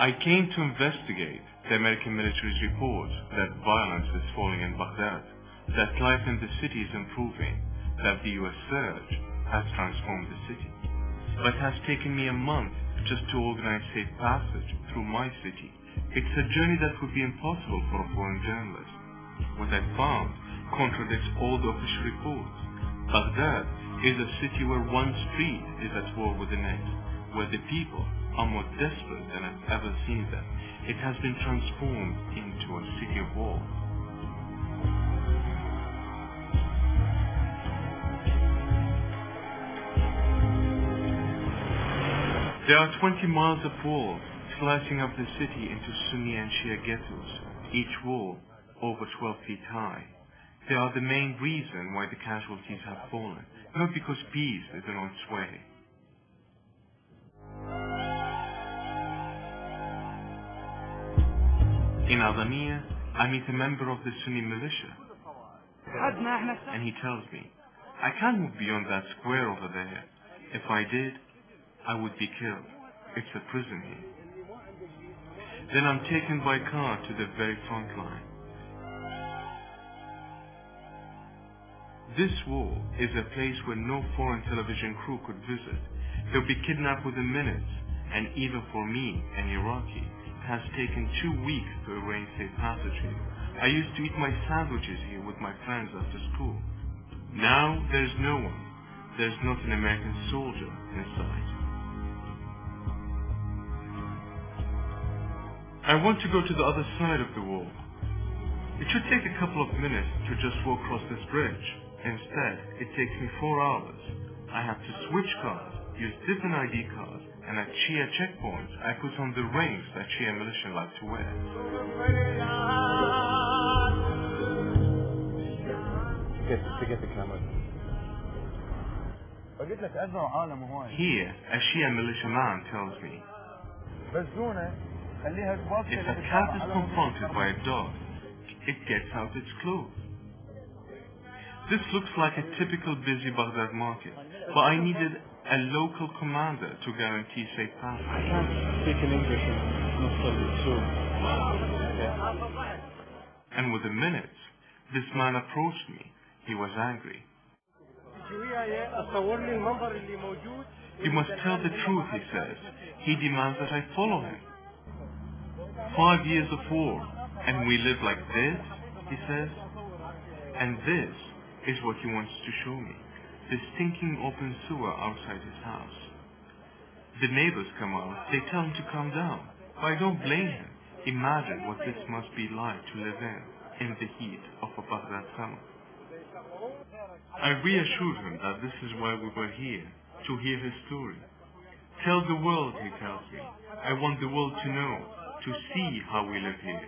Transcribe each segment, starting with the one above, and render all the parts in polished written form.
I came to investigate the American military's report that violence is falling in Baghdad, that life in the city is improving, that the US surge has transformed the city. But it has taken me a month just to organize safe passage through my city. It's a journey that would be impossible for a foreign journalist. What I found contradicts all the official reports. Baghdad is a city where one street is at war with the next, where the people are more desperate than I've ever seen them. It has been transformed into a city of war. There are 20 miles of walls slicing up the city into Sunni and Shia ghettos, each wall over 12 feet high. They are the main reason why the casualties have fallen, not because peace is on its way. In Adania, I meet a member of the Sunni militia, and he tells me, I can't move beyond that square over there. If I did, I would be killed. It's a prison here. Then I'm taken by car to the very front line. This wall is a place where no foreign television crew could visit. They'll be kidnapped within minutes, and even for me, an Iraqi, it has taken 2 weeks to arrange safe passage here. I used to eat my sandwiches here with my friends after school. Now there's no one. There's not an American soldier in sight. I want to go to the other side of the wall. It should take a couple of minutes to just walk across this bridge. Instead, it takes me 4 hours. I have to switch cars, use different ID cards, and at Shia checkpoints, I put on the rings that Shia militia like to wear. To get the camera. Here, a Shia militiaman tells me, if a cat is confronted by a dog, it gets out its claws. This looks like a typical busy Baghdad market, but I needed a local commander to guarantee safe passage. I can't speak in English and not study, so... And within minutes, this man approached me. He was angry. You must tell the truth, he says. He demands that I follow him. 5 years of war, and we live like this, he says. And this is what he wants to show me. The stinking open sewer outside his house. The neighbors come out, they tell him to calm down. But I don't blame him. Imagine what this must be like to live in the heat of a Baghdad summer. I reassured him that this is why we were here, to hear his story. Tell the world, he tells me. I want the world to know, to see how we live here.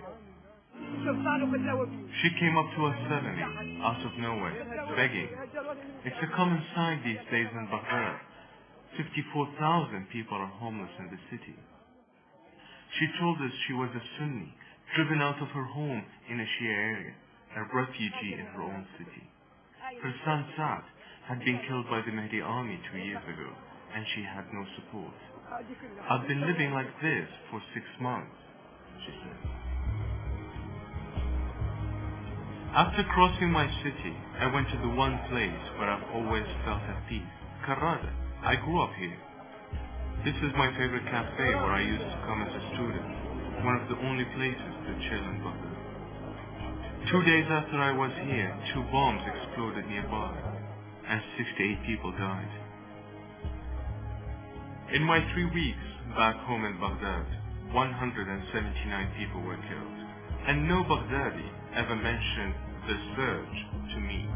She came up to us suddenly, out of nowhere, begging. It's a common sight these days in Baghdad. 54,000 people are homeless in the city. She told us she was a Sunni, driven out of her home in a Shia area, a refugee in her own city. Her son Saad had been killed by the Mahdi army 2 years ago, and she had no support. I've been living like this for 6 months, she said. After crossing my city, I went to the one place where I've always felt at peace, Karada. I grew up here. This is my favorite cafe where I used to come as a student, one of the only places to chill in Baghdad. 2 days after I was here, 2 bombs exploded nearby, and 68 people died. In my 3 weeks back home in Baghdad, 179 people were killed, and no Baghdadi ever mentioned the surge to me.